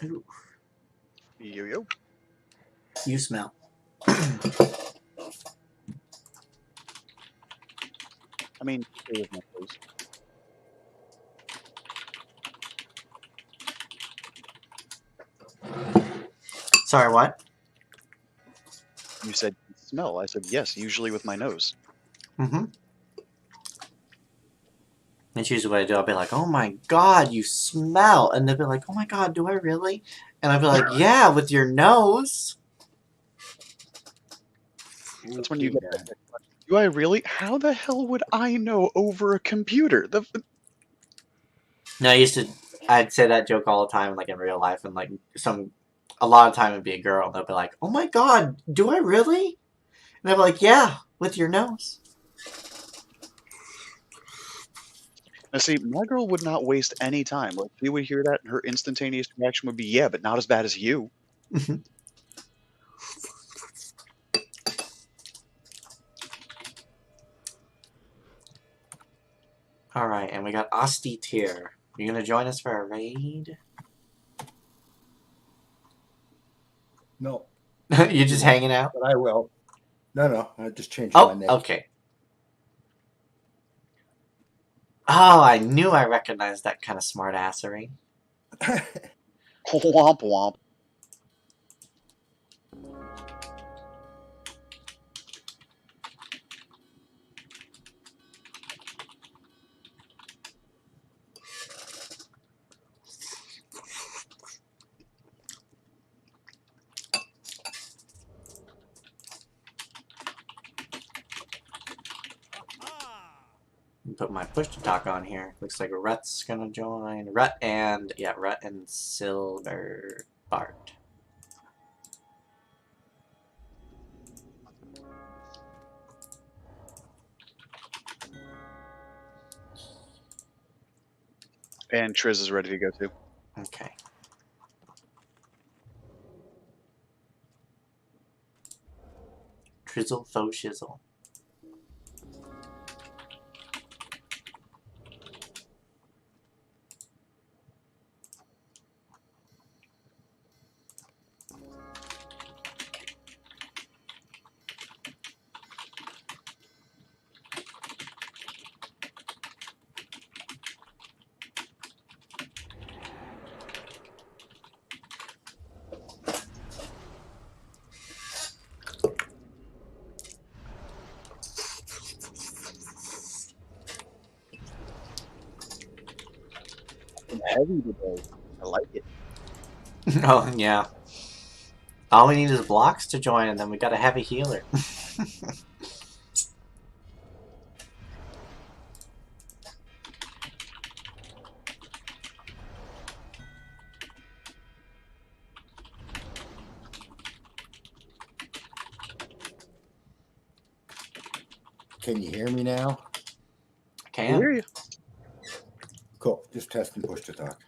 Ooh. Yo. You smell. I mean, stay with my nose. Sorry, what? You said smell. I said yes, usually with my nose. Mm-hmm. That's usually what I do. I'll be like, oh my god, you smell. And they'll be like, oh my god, do I really? And I'll be like, yeah, with your nose. That's when you get that question. Do I really? How the hell would I know over a computer? No, I'd say that joke all the time, like in real life, and like a lot of time it'd be a girl, and they'll be like, oh my god, do I really? And I'll be like, yeah, with your nose. Now, see, my girl would not waste any time. Like, she would hear that, and her instantaneous reaction would be, yeah, but not as bad as you. Alright, and we got Asti Tier. You gonna join us for a raid? No. You just hanging out? But I will. No, I just changed my name. Okay. Oh, I knew I recognized that kind of smartassery. Womp womp. Put my push to talk on here. Looks like Rut's gonna join. Rut and Silver Bart. And Triz is ready to go too. Okay. Trizzle faux shizzle. Heavy today. I like it. Oh, yeah. All we need is blocks to join, and then we got a heavy healer. Can you hear me now? I hear you. Cool. Just test and push to talk.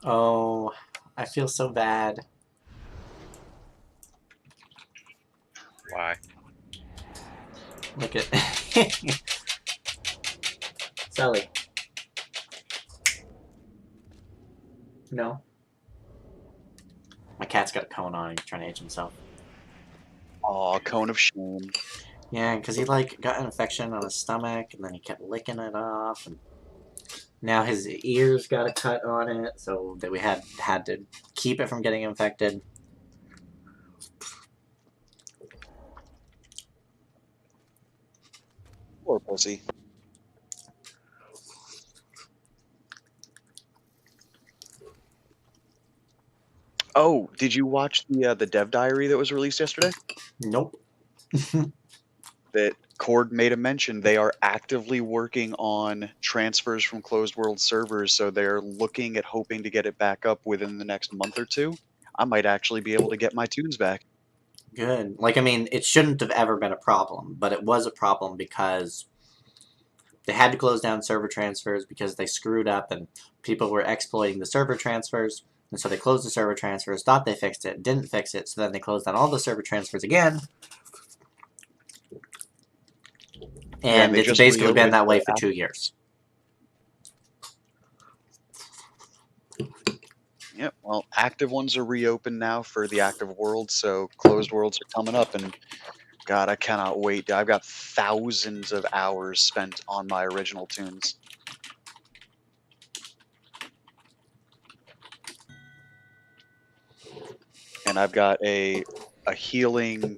Oh, I feel so bad. Why? Look at Sally. No. My cat's got a cone on. He's trying to age himself. Aw, cone of shame. Yeah, because he like got an infection on his stomach, and then he kept licking it off, and now his ears got a cut on it, so that we had to keep it from getting infected. Poor pussy. Oh, did you watch the dev diary that was released yesterday? Nope. That Cord made a mention. They are actively working on transfers from closed world servers, so they're looking at hoping to get it back up within the next month or two. I might actually be able to get my tunes back. Good. Like, I mean, it shouldn't have ever been a problem, but it was a problem because they had to close down server transfers because they screwed up and people were exploiting the server transfers. And so they closed the server transfers, thought they fixed it, didn't fix it, so then they closed down all the server transfers again. And they it's just basically been reopened that way the for app. 2 years. Yep. Well, active ones are reopened now for the active world, so closed worlds are coming up, and God, I cannot wait. I've got thousands of hours spent on my original tunes. And I've got a healing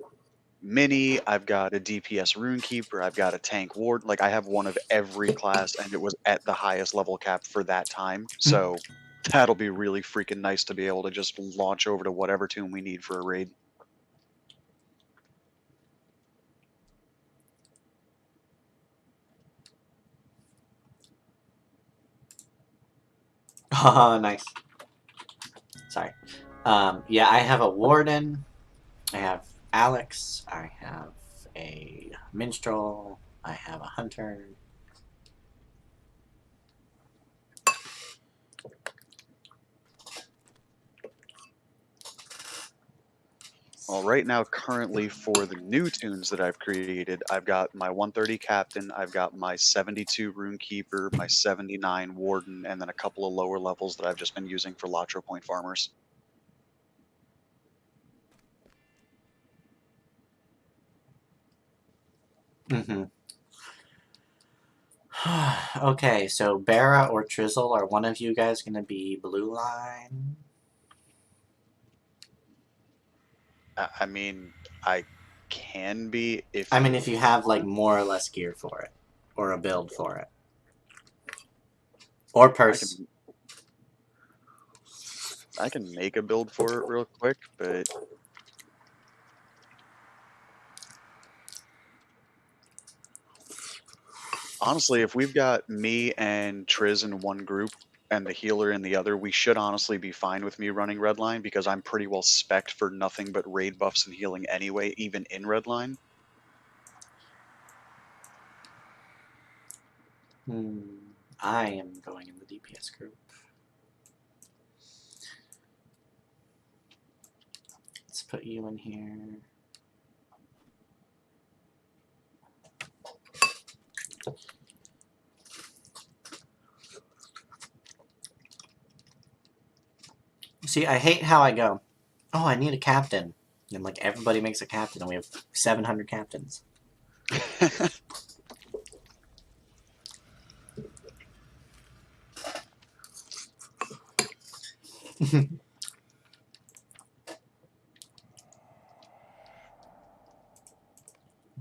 mini, I've got a DPS runekeeper, I've got a tank ward. Like, I have one of every class, and it was at the highest level cap for that time. So that'll be really freaking nice to be able to just launch over to whatever tune we need for a raid. Oh, nice. Sorry. Yeah, I have a warden. I have Alex. I have a minstrel. I have a hunter. Well, right now, currently, for the new tunes that I've created, I've got my 130 captain, I've got my 72 runekeeper, my 79 warden, and then a couple of lower levels that I've just been using for LotRO point farmers. Mm-hmm. Okay, so Barra or Trizzle, are one of you guys going to be blue line? I mean, I can be if I mean, if you have like more or less gear for it, or a build for it, or purse. I can make a build for it real quick, but honestly, if we've got me and Triz in one group and the healer in the other, we should honestly be fine with me running Redline because I'm pretty well spec'd for nothing but raid buffs and healing anyway, even in Redline. I am going in the DPS group. Let's put you in here. See, I hate how I go, oh, I need a captain. And like everybody makes a captain and we have 700 captains.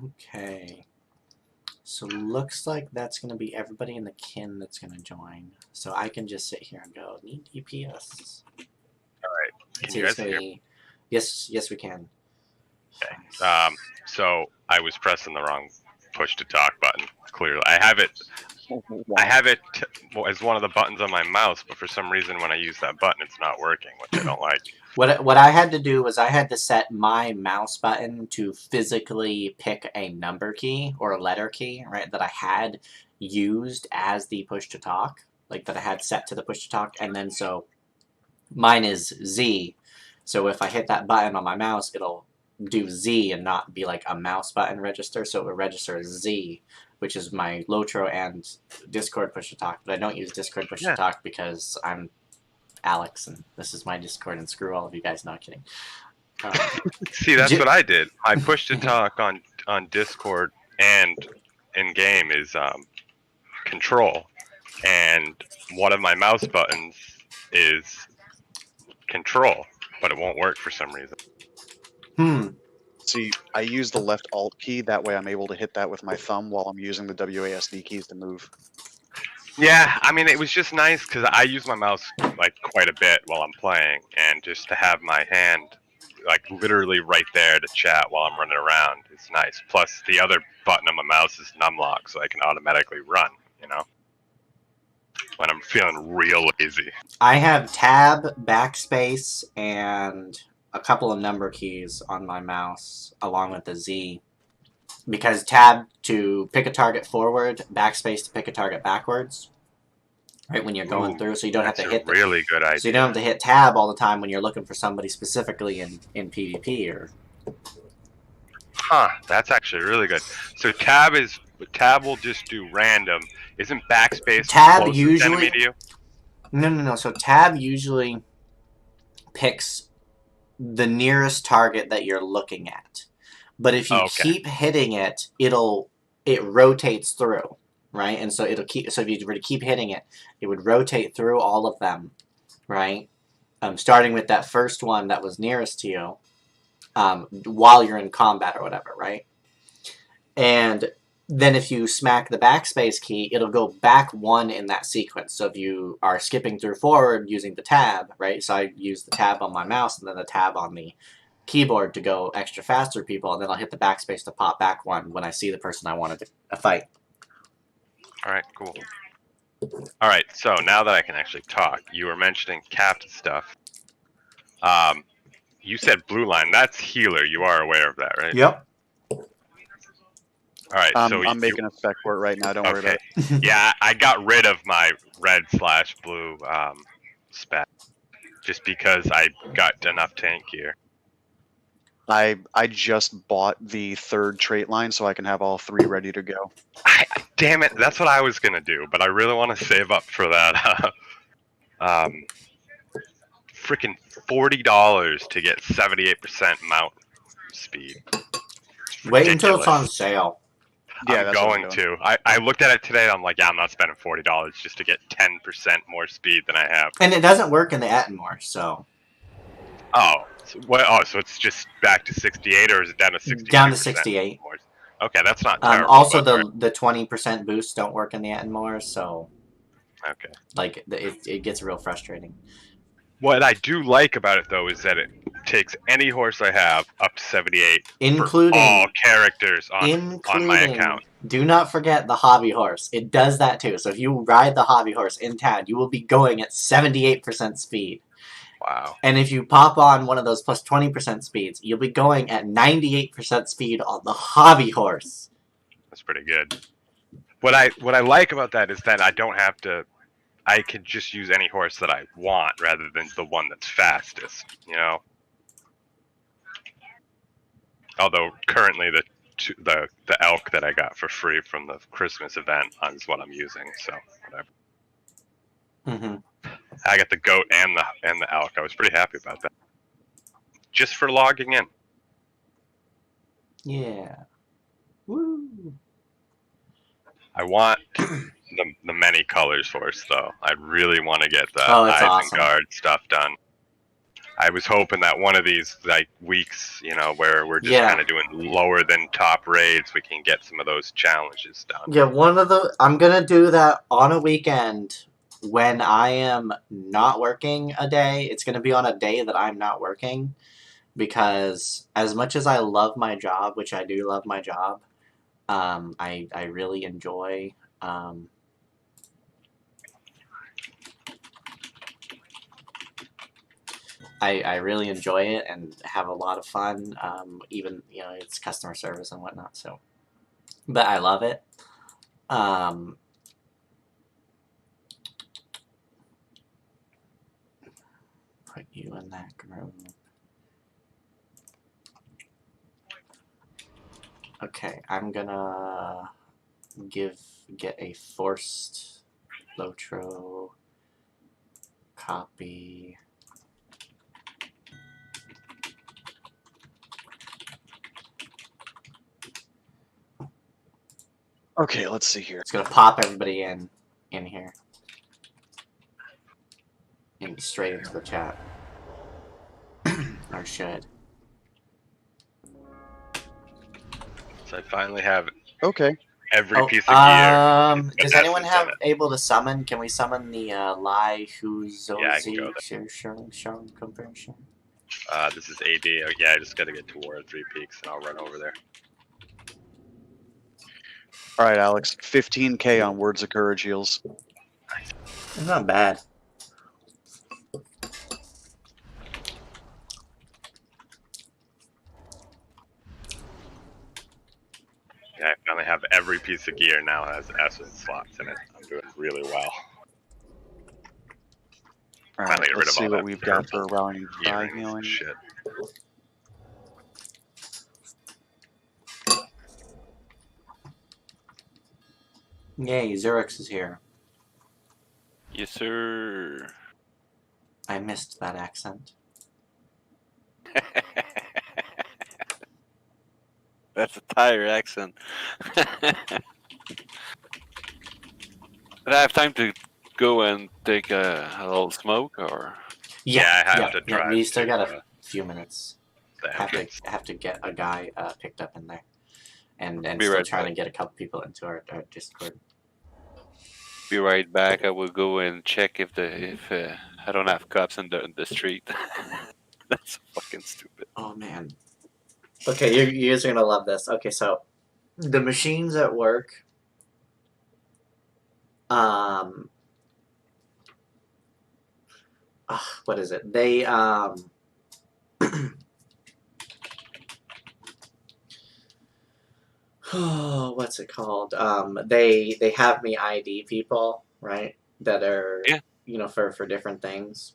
Okay. So looks like that's going to be everybody in the kin that's going to join. So I can just sit here and go, need DPS. Alright. Can So you it's guys gonna hear me? be, yes, we can. Okay. So I was pressing the wrong push to talk button. Clearly, I have it as one of the buttons on my mouse, but for some reason, when I use that button, it's not working, which I don't like. What I had to do was I had to set my mouse button to physically pick a number key or a letter key, right, that I had used as the push to talk, like that I had set to the push to talk, and then so mine is Z. So if I hit that button on my mouse, it'll do Z and not be like a mouse button register, so it will register as Z, which is my LotRO and Discord push to talk, but I don't use Discord push to talk because I'm Alex, and this is my Discord, and screw all of you guys. Not kidding. See, that's what I did. I pushed to talk on Discord and in game is control, and one of my mouse buttons is control, but it won't work for some reason. See, I use the left alt key, that way I'm able to hit that with my thumb while I'm using the WASD keys to move. Yeah, I mean, it was just nice because I use my mouse like quite a bit while I'm playing, and just to have my hand like literally right there to chat while I'm running around is nice. Plus, the other button on my mouse is numlock, so I can automatically run, you know, when I'm feeling real lazy. I have tab, backspace, and a couple of number keys on my mouse, along with the Z. because tab to pick a target forward, backspace to pick a target backwards. Right when you're going through, so you don't have to hit. Really good idea. So you don't have to hit tab all the time when you're looking for somebody specifically in PvP or. Huh, that's actually really good. So tab will just do random. Isn't backspace Tab the closest usually enemy to you? No. So tab usually picks the nearest target that you're looking at, but if you keep hitting it, it rotates through, right? And so it'll keep. So if you were to keep hitting it, it would rotate through all of them, right? Starting with that first one that was nearest to you. While you're in combat or whatever, right? And then if you smack the backspace key, it'll go back one in that sequence. So if you are skipping through forward using the tab, right? So I use the tab on my mouse and then the tab on the keyboard to go extra faster people, and then I'll hit the backspace to pop back one when I see the person I wanted to fight. All right, cool. All right, so now that I can actually talk, you were mentioning capped stuff. You said blue line. That's healer. You are aware of that, right? Yep. All right, so I'm making a spec for it right now. Don't worry about it. Yeah, I got rid of my red/blue spec just because I got enough tank gear. I just bought the 3rd trait line so I can have all 3 ready to go. Damn it, that's what I was gonna do, but I really want to save up for that. Freaking $40 to get 78% mount speed. Wait until it's on sale. Yeah, I'm going to. I looked at it today. And I'm like, yeah, I'm not spending $40 just to get 10% more speed than I have. And it doesn't work in the Atmore, so. Oh, so it's just back to 68, or is it down to 68? Down to 68. More? Okay, that's not terrible. Also, the 20% boosts don't work in the Atmore, so. Okay. Like it gets real frustrating. What I do like about it, though, is that it takes any horse I have up to 78, including for all characters on my account. Do not forget the hobby horse. It does that too. So if you ride the hobby horse in town, you will be going at 78% speed. Wow. And if you pop on one of those plus 20% speeds, you'll be going at 98% speed on the hobby horse. That's pretty good. What I like about that is that I don't have to. I can just use any horse that I want rather than the one that's fastest, you know? Although currently the elk that I got for free from the Christmas event is what I'm using, so whatever. Mm-hmm. I got the goat and the elk. I was pretty happy about that. Just for logging in. Yeah. Woo. I want the many colors horse, though. I really want to get the Isengard stuff done. I was hoping that one of these weeks, where we're just kind of doing lower than top raids, we can get some of those challenges done. Yeah, I'm gonna do that on a weekend when I am not working a day. It's gonna be on a day that I'm not working, because as much as I love my job, which I do love my job, I really enjoy. I really enjoy it and have a lot of fun. Even it's customer service and whatnot. So, but I love it. Put you in that group. Okay, I'm gonna get a forced LotRO copy. Okay, let's see here. It's gonna pop everybody in here. And straight into the chat. Or should. So I finally have every piece of gear. Is anyone able to summon? Can we summon the Lai Huzozi? Yeah, I can go there. Conversion? This is AD. Oh, yeah, I just gotta get to War of Three Peaks and I'll run over there. Alright, Alex. 15k on Words of Courage heals. It's not bad. Yeah, I finally have every piece of gear now has essence slots in it. I'm doing really well. All Finally right, get rid let's of see all what that we've got for purple rallying cry earrings and healing. shit. Yay, Zurix is here. Yes, sir. I missed that accent. That's a tire accent. But I have time to go and take a little smoke, or Yeah, I have to drive We still to, got a few minutes. The entrance. Have to get a guy picked up in there, and Be still right trying back. to get a couple people into our Discord. be right back. I will go and check if I don't have cops in the street. That's fucking stupid. Oh man. Okay, you guys are gonna love this. Okay, so the machines at work. What is it? They oh, what's it called? They have me ID people, right? That are Yeah. For different things.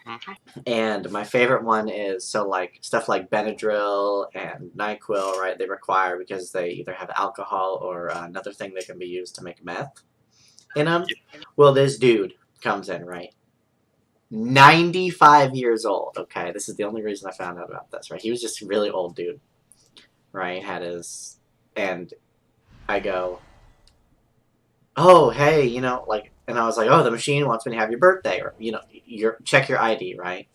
Mhm. And my favorite one is like stuff like Benadryl and NyQuil, right? They require because they either have alcohol or another thing that can be used to make meth in them. Well, this dude comes in, right? 95 years old. Okay, this is the only reason I found out about this, right? He was just a really old dude, right? And I go, oh, hey, and I was like, oh, the machine wants me to have your birthday, or check your ID, right?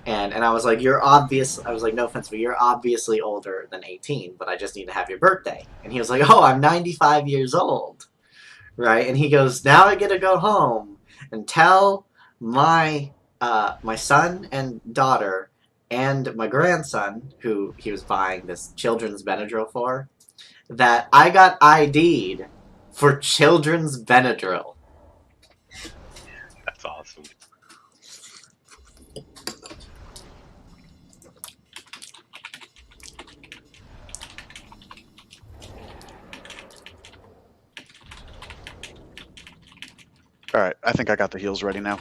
And I was like, I was like, no offense, but you're obviously older than 18, but I just need to have your birthday. And he was like, oh, I'm 95 years old, right? And he goes, now I get to go home and tell my son and daughter and my grandson, who he was buying this children's Benadryl for, that I got ID'd for children's Benadryl. That's awesome. All right, I think I got the heals ready now.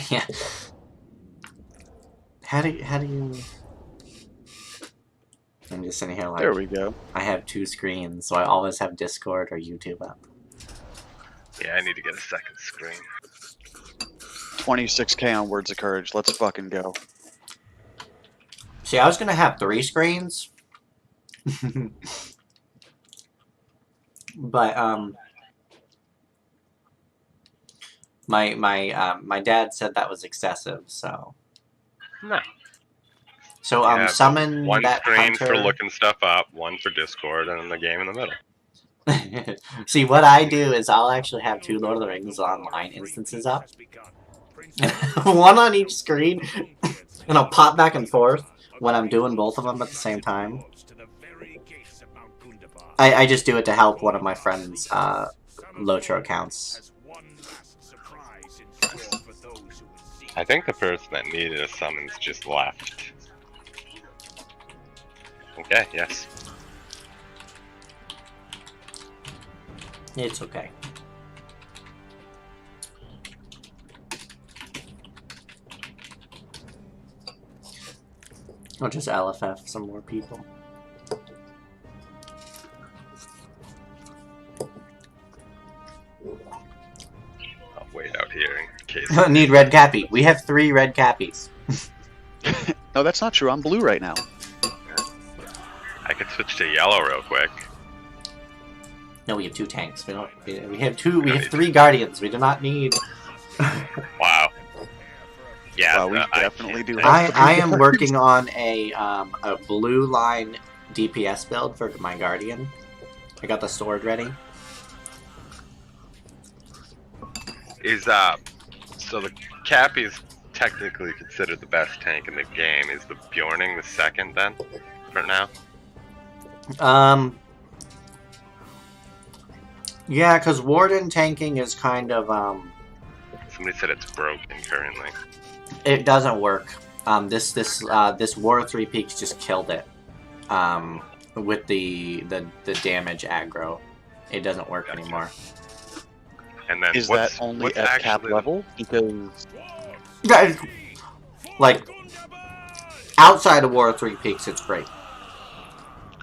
Yeah. How do you? I'm just sitting here like, There we go. I have two screens, so I always have Discord or YouTube up. Yeah, I need to get a second screen. 26K on Words of Courage. Let's fucking go. See, I was gonna have 3 screens, but my dad said that was excessive, so. No. So You have summon one that screen hunter. for looking stuff up, one for Discord, and then the game in the middle. See, what I do is I'll actually have 2 Lord of the Rings Online instances up. One on each screen, and I'll pop back and forth when I'm doing both of them at the same time. I just do it to help one of my friends' LotRO accounts. I think the person that needed a summons just left. Okay, yes. It's okay. I'll just LFF some more people. I'll wait out here in case. Need red cappy. We have 3 red cappies. No, that's not true. I'm blue right now. I could switch to yellow real quick. No, we have 2 tanks. We don't. We have 2. We have 3 guardians. We do not need. Wow. Yeah, Well, we definitely do have I am working on a blue line DPS build for my guardian. I got the sword ready. Is so the Cappy's technically considered the best tank in the game. Is the Bjorning the second then? For now? Yeah, because Warden tanking is kind of, Somebody said it's broken currently. it doesn't work. This War of Three Peaks just killed it. With the damage aggro. It doesn't work anymore. And then Is what's, that only what's at cap actually level? Because Like, outside of War of Three Peaks, it's great.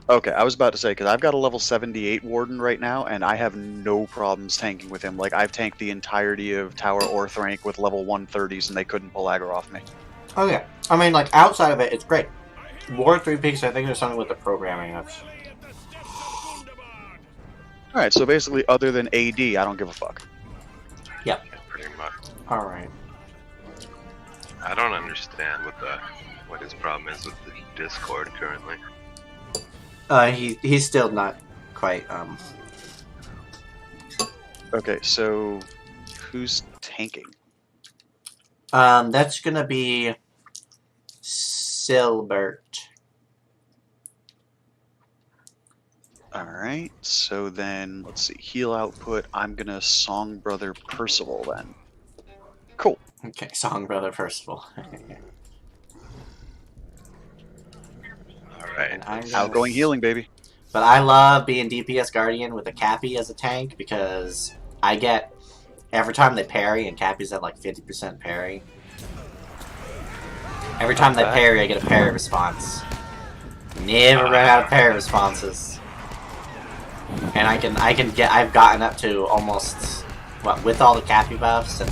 okay, I was about to say because I've got a level 78 Warden right now, and I have no problems tanking with him. Like I've tanked the entirety of Tower Orthrank with level 130s, and they couldn't pull aggro off me. Oh yeah, I mean, like outside of it, it's great. War of Three Peaks, I think there's something with the programming that's. All right, so basically, other than AD, I don't give a fuck. Yep. pretty much? All right. I don't understand what his problem is with the Discord currently. He's still not quite Okay, so who's tanking? That's gonna be Silbert. All right, so then let's see. Heal output. I'm gonna Song Brother Percival then. Cool. Okay, Song Brother Percival. Alright. And I'm gonna- Outgoing healing, baby. But I love being DPS Guardian with a Cappy as a tank because I get every time they parry, and Cappy's at like 50% parry. Every time they parry, I get a parry response. Never run out of parry responses. And I've gotten up to almost, what, with all the Cappy buffs and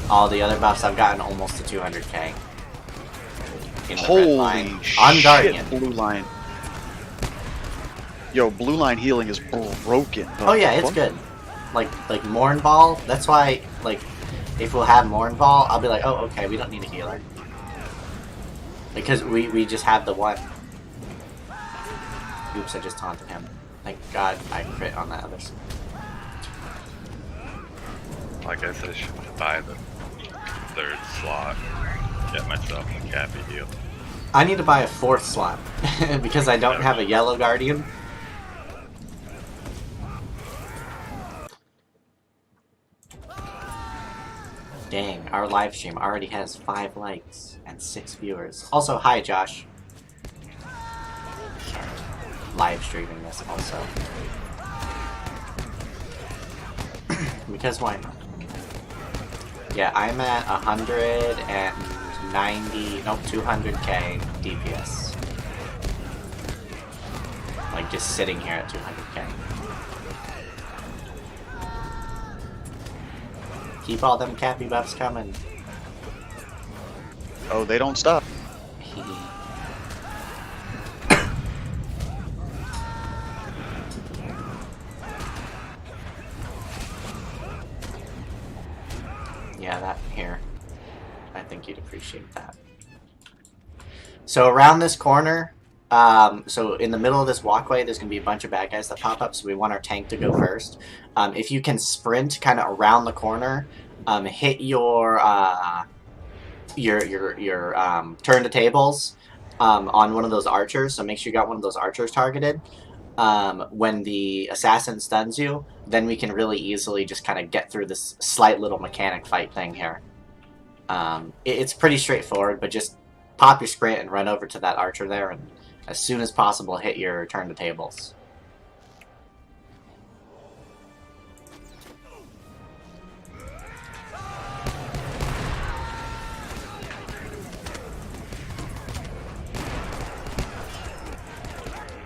all the other buffs, I've gotten almost to 200k. In the red Holy line. shit, On Guardian. blue line. Yo, blue line healing is broken. Oh yeah, it's good. Like Morn Ball, that's why, like, if we'll have Morn Ball, I'll be like, oh, okay, we don't need a healer. Because we just have the one. Oops, I just taunted him. Thank God I crit on that other side. I guess I should buy the third slot. Get myself a Cappy heal. I need to buy a fourth slot. because I don't have a yellow Guardian. Dang, our live stream already has 5 likes and 6 viewers. Also, hi Josh. Live streaming this also. Because why not? Yeah, I'm at 190, nope, 200k DPS. Like just sitting here at 200k. Keep all them Cappy buffs coming. Oh, they don't stop. Yeah, that here. I think you'd appreciate that. So around this corner, so in the middle of this walkway, there's going to be a bunch of bad guys that pop up, so we want our tank to go first. If you can sprint kind of around the corner, hit your turn to tables on one of those archers, so make sure you got one of those archers targeted. When the assassin stuns you, then we can really easily just kind of get through this slight little mechanic fight thing here. It's pretty straightforward, but just pop your sprint and run over to that archer there, and as soon as possible hit your turn to tables.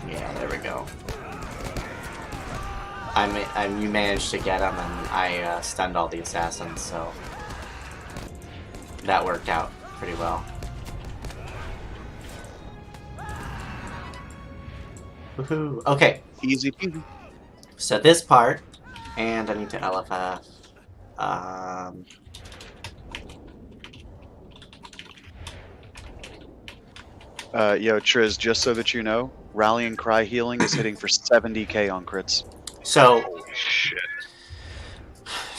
Yeah, there we go. You managed to get him, and I stunned all the assassins, so that worked out pretty well. Woohoo! Okay, Easy peasy. so this part, and I need to LFF. Yo, Triz, just so that you know, Rallying Cry healing is hitting for 70k on crits. So, Holy shit.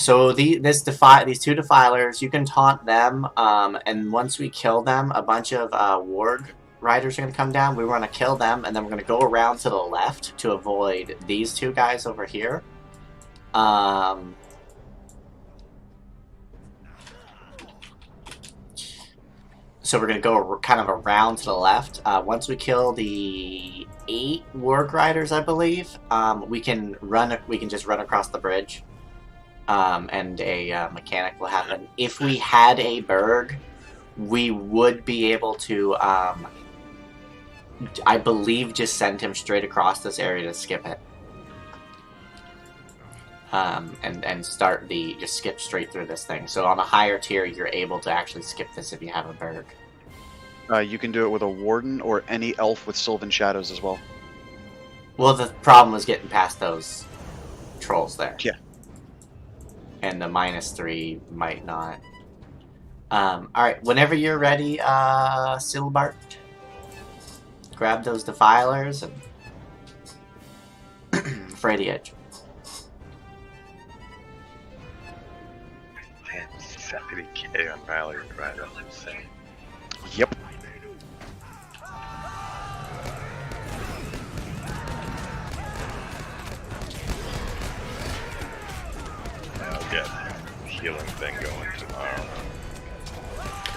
So these two defilers, you can taunt them, and once we kill them, a bunch of warg riders are gonna come down. We want to kill them, and then we're gonna go around to the left to avoid these two guys over here. So we're gonna go kind of around to the left. Once we kill the 8 warg riders, I believe, we can just run across the bridge. And a mechanic will happen. If we had a Berg, we would be able to, I believe, just send him straight across this area to skip it. And start just skip straight through this thing. So on a higher tier, you're able to actually skip this if you have a Berg. You can do it with a Warden or any elf with Sylvan Shadows as well. Well, the problem was getting past those trolls there. Yeah. And the -3 might not. Alright, whenever you're ready, Silbart, grab those defilers and fray the edge. Damn, 70k on Rally Rider, I'm insane. Yep. I'll get a healing thing going tomorrow.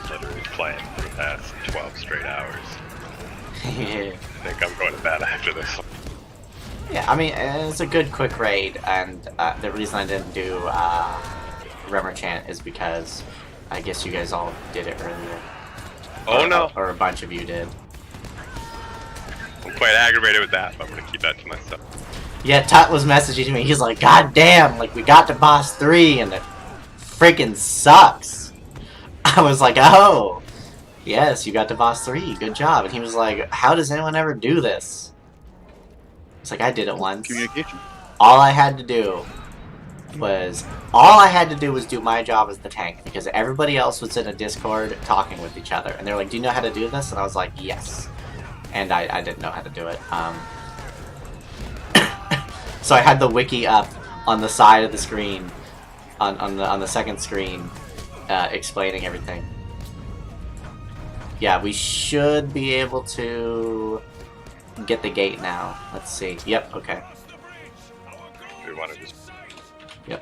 Literally playing for the past 12 straight hours. I think I'm going to bed after this. Yeah, I mean, it's a good quick raid, and the reason I didn't do Remmer Chant is because I guess you guys all did it earlier. Oh no! Or a bunch of you did. I'm quite aggravated with that, but I'm gonna keep that to myself. Yeah, Tut was messaging me. He's like, "God damn! Like we got to boss 3, and it freaking sucks." I was like, "Oh, yes, you got to boss 3. Good job." And he was like, "How does anyone ever do this?" It's like I did it once. Communication. All I had to do was do my job as the tank, because everybody else was in a Discord talking with each other, and they're like, "Do you know how to do this?" And I was like, "Yes," and I didn't know how to do it. So I had the wiki up on the side of the screen, on the second screen, explaining everything. Yeah, we should be able to get the gate now. Let's see. Yep. Okay. We want to just. Yep.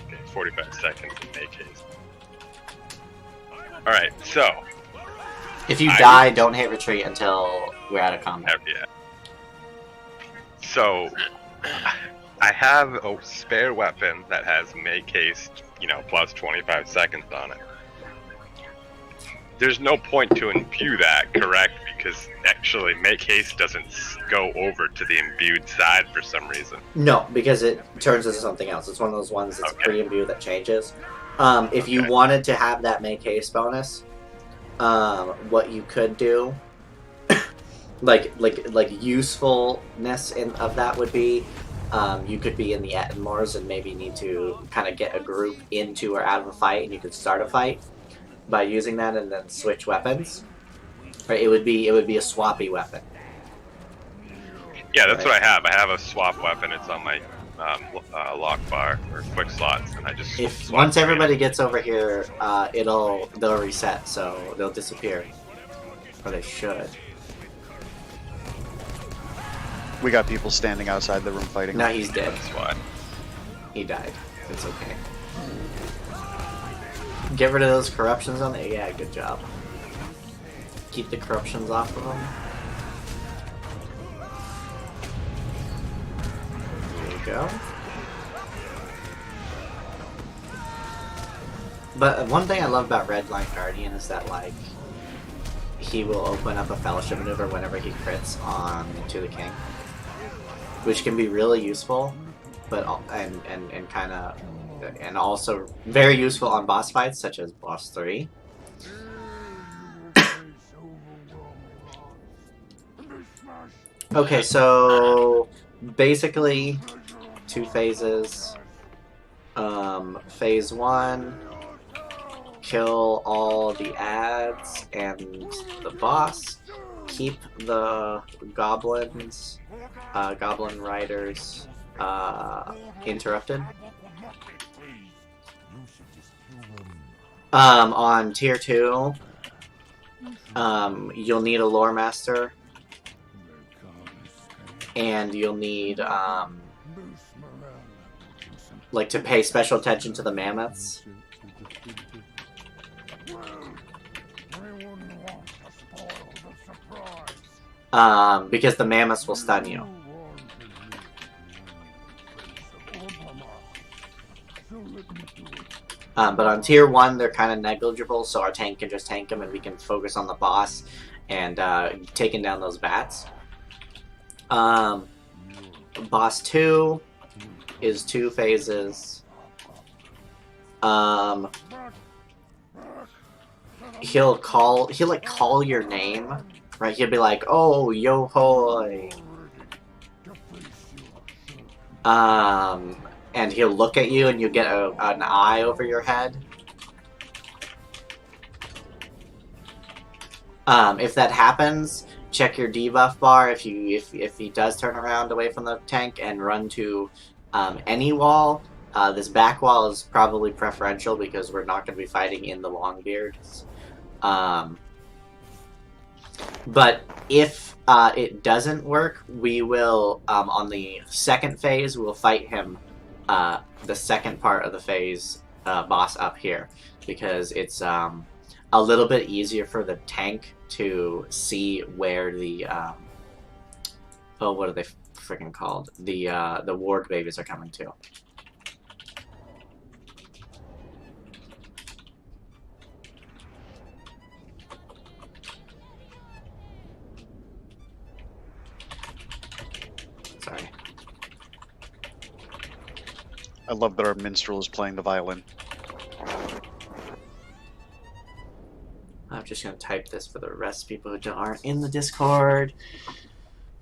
Okay, 45 seconds to make haste. Alright, so. If you die, don't hit retreat until we're out of combat. Yeah. So, I have a spare weapon that has make haste, plus 25 seconds on it. There's no point to imbue that, correct? Because actually, make haste doesn't go over to the imbued side for some reason. No, because it turns into something else. It's one of those ones that's Okay. pre-imbue that changes. If you wanted to have that make haste bonus, what you could do, like usefulness of that would be, you could be in the Atmores and maybe need to kind of get a group into or out of a fight, and you could start a fight by using that and then switch weapons. Right? It would be a swappy weapon. Yeah, that's what I have. I have a swap weapon. It's on my lock bar or quick slots, and I just. Once everybody gets over here, they'll reset, so they'll disappear, or they should. We got people standing outside the room fighting. No, he's dead. That's why. He died. It's okay. Get rid of those corruptions on there. Yeah, good job. Keep the corruptions off of them. There you go. But one thing I love about Redline Guardian is that, like, he will open up a fellowship maneuver whenever he crits on to the king, which can be really useful, but and kind of, and also very useful on boss fights such as boss 3. Okay, so basically 2 phases. Phase 1, kill all the ads and the boss. Keep the goblins, goblin riders interrupted. On tier 2, you'll need a lore master, and you'll need like to pay special attention to the mammoths. Because the mammoths will stun you. But on tier 1, they're kind of negligible, so our tank can just tank them and we can focus on the boss and taking down those bats. Boss 2 is 2 phases. He'll call your name, right? He'll be like, "Oh, yo hoy." And he'll look at you and you get an eye over your head. If that happens, check your debuff bar if he does turn around away from the tank and run to any wall. This back wall is probably preferential because we're not going to be fighting in the Longbeards. But if it doesn't work, we will, on the second phase, we'll fight him the second part of the phase boss up here, because it's a little bit easier for the tank to see where the oh, what are they freaking called? The ward babies are coming to. Sorry. I love that our minstrel is playing the violin. I'm just going to type this for the rest of people who aren't in the Discord.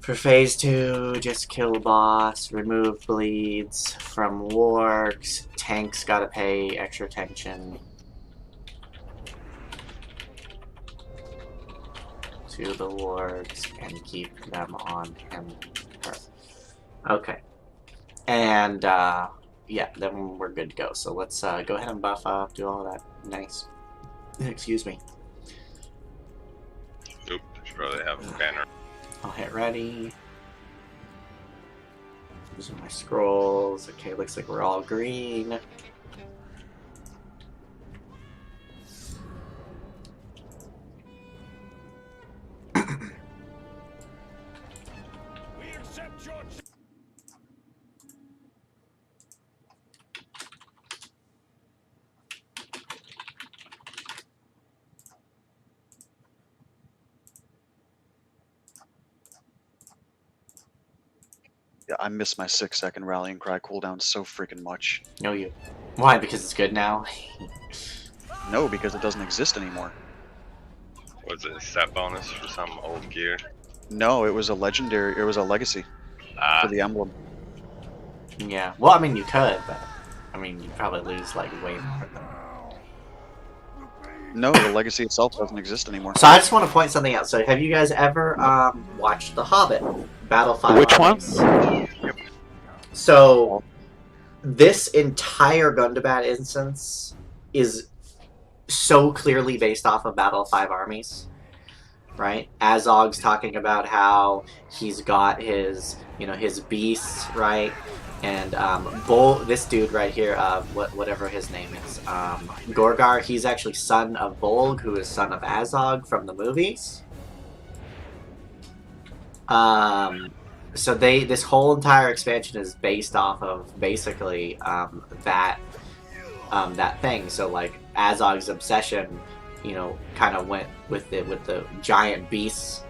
For phase 2, just kill boss, remove bleeds from wargs, tanks gotta pay extra attention to the wargs and keep them on him. Okay. And, yeah, then we're good to go. So let's go ahead and buff up, do all that. Nice. Excuse me. Oop, should probably have a banner. I'll hit ready. These are my scrolls. Okay, looks like we're all green. Yeah, I miss my 6-second rallying cry cooldown so freaking much. No, you. Why? Because it's good now? No, because it doesn't exist anymore. Was it a set bonus for some old gear? No, it was a legendary. It was a legacy for the emblem. Yeah. Well, I mean, you could, but I mean, you'd probably lose like way more than. No, the legacy itself doesn't exist anymore. So I just want to point something out. So have you guys ever watched The Hobbit? Battle 5 Which Armies? one? So this entire Gundabad instance is so clearly based off of Battle of 5 Armies, right? Azog's talking about how he's got his, you know, his beasts, right? And this dude right here, whatever his name is, Gorgar, he's actually son of Bolg, who is son of Azog from the movies. So this whole entire expansion is based off of basically that thing. So like Azog's obsession, you know, kind of went with the giant beasts,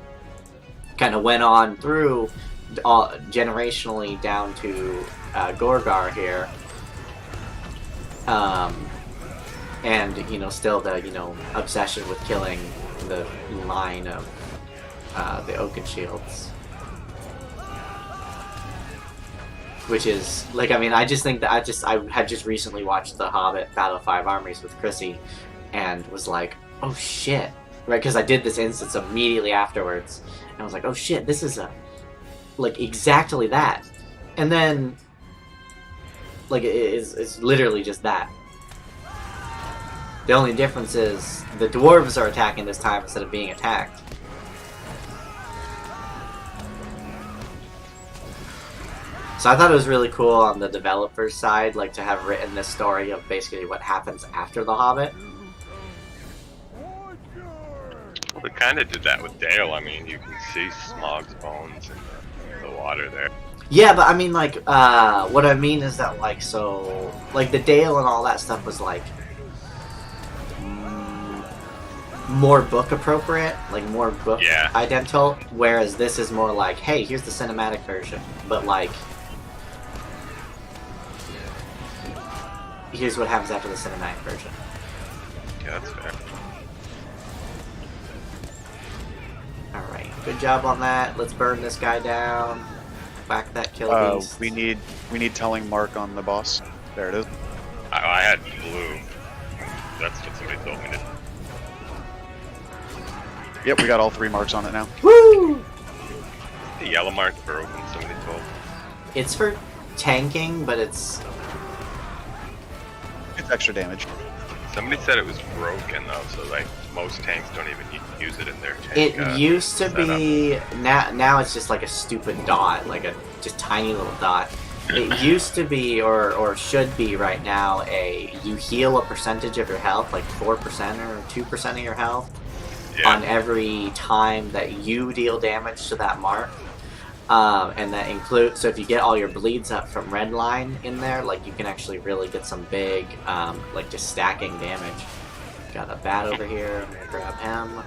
kind of went on through generationally down to Gorgar here, and you know, still the, you know, obsession with killing the line of the Oakenshields. Which is, like, I mean, I just think that I had just recently watched The Hobbit Battle of 5 Armies with Chrissy, and was like, oh shit, right? Because I did this instance immediately afterwards, and I was like, oh shit, this is like exactly that. And then Like, it's literally just that. The only difference is the dwarves are attacking this time instead of being attacked. So I thought it was really cool on the developer's side, like, to have written this story of basically what happens after The Hobbit. Well, they kind of did that with Dale. I mean, you can see Smaug's bones in the water there. Yeah, but I mean, like, what I mean is that, like, so, like, the Dale and all that stuff was, like, more book appropriate, like, more book identical, whereas this is more like, hey, here's the cinematic version, but, like, here's what happens after the cinematic version. Yeah, that's fair. Alright, good job on that. Let's burn this guy down. Whack that kill beast. We need telling mark on the boss. There it is. I had blue. That's what somebody told me to. Yep, we got all 3 marks on it now. Woo! The yellow mark's broken, somebody told. It's for tanking, but it's Extra damage. Somebody said it was broken though, so like most tanks don't even use it in their tank. It used to be. Now it's just like a stupid dot, like a just tiny little dot. It used to be, or should be right now, you heal a percentage of your health, like 4% or 2% of your health, on every time that you deal damage to that mark. And that includes, so if you get all your bleeds up from red line in there, like, you can actually really get some big, like, just stacking damage. Got a bat over here, I'm gonna grab him.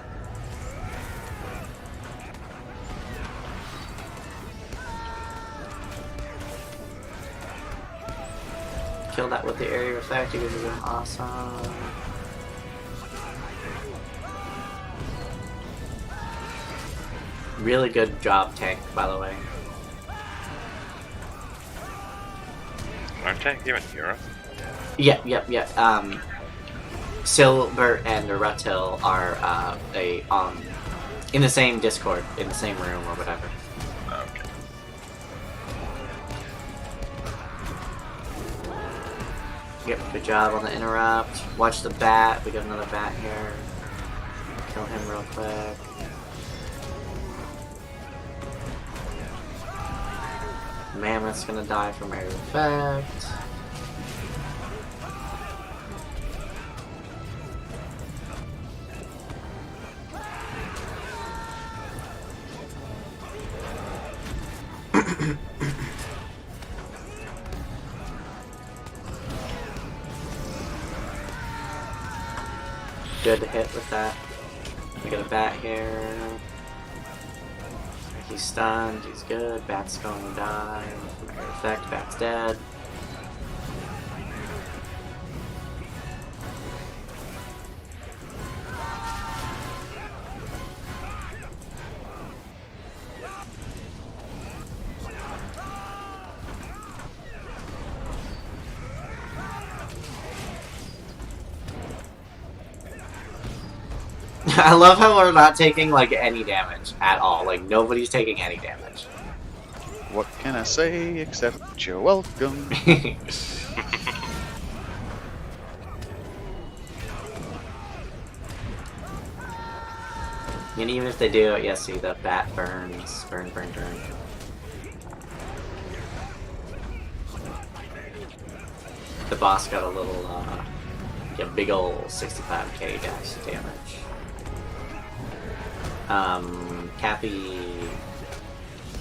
Kill that with the area effect, you guys are doing awesome. Really good job, tank, by the way. Aren't tanks even heroes? Yeah. Silbert and Rutil are in the same Discord, in the same room or whatever. Okay. Yep, good job on the interrupt. Watch the bat. We got another bat here. Kill him real quick. Mammoth's gonna die from air effect. Good to hit with that. We got a bat here. He's stunned, he's good. Bat's going to die. From air effect, Bat's dead. I love how we're not taking, like, any damage at all. Like, nobody's taking any damage. What can I say except you're welcome? And even if they do it, see, the bat burns. Burn. The boss got a little, big ol' 65k dash damage. Cappy,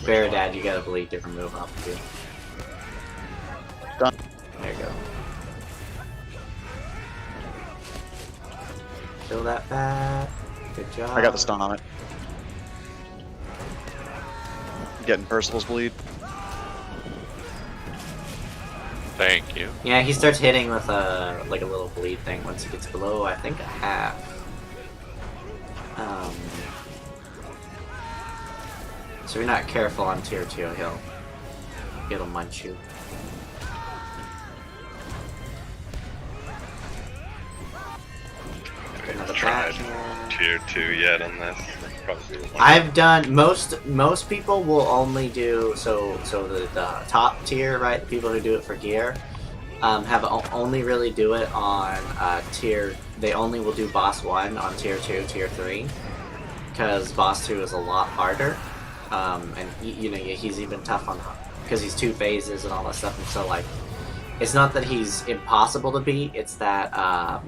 Bear Dad, you gotta bleed different move up too. Done. There you go. Kill that bat. Good job. I got the stun on it. Getting Percival's bleed. Thank you. Yeah, he starts hitting with a little bleed thing once he gets below, I think, a half. So if you're not careful on tier 2, it'll munch you. Another bat here. Tier 2 yet on this. I've done most people will only do so the top tier, right? The people who do it for gear only really do it on tier. They only will do boss 1 on tier 2, tier 3, because boss 2 is a lot harder. And he's even tough on because he's 2 phases and all that stuff. And so like, it's not that he's impossible to beat. It's that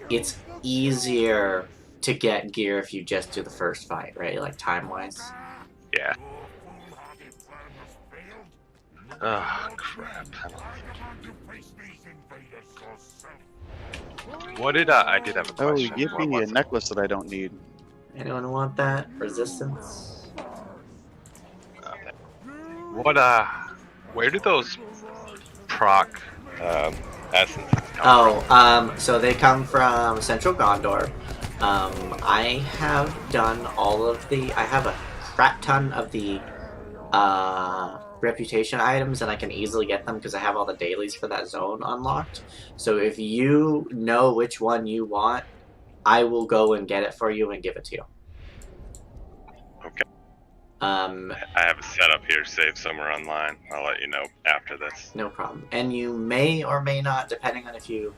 it's easier to get gear if you just do the first fight, right? Like time wise. Yeah. Oh crap! What did I did have a Oh, question. give What me a was it? necklace that I don't need. Anyone want that resistance? Okay. What where do those proc essences come from? So they come from Central Gondor. I have done all of the. I have a crap ton of the reputation items, and I can easily get them because I have all the dailies for that zone unlocked. So if you know which one you want, I will go and get it for you and give it to you. Okay. Um, I have a setup here saved somewhere online. I'll let you know after this. no problem. And you may or may not, depending on if you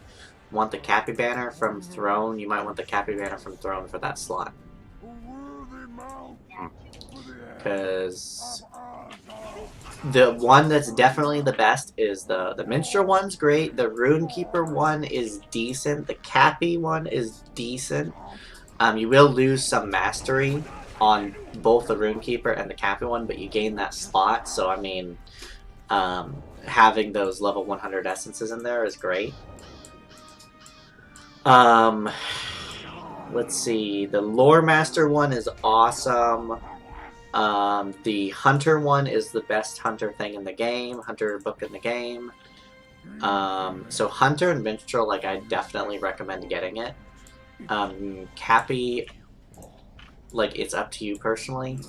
want the Cappy banner from Throne, you might want the Cappy banner from Throne for that slot. Because the one that's definitely the best is the Minstrel one's great. The Runekeeper one is decent. The Cappy one is decent. You will lose some mastery on both the Runekeeper and the Cappy one, but you gain that slot. So I mean, having those level 100 essences in there is great. Let's see. The Lore Master one is awesome. The Hunter one is the best Hunter thing in the game. Hunter book in the game. So Hunter and Minstrel, like, I definitely recommend getting it. Cappy, like, it's up to you personally.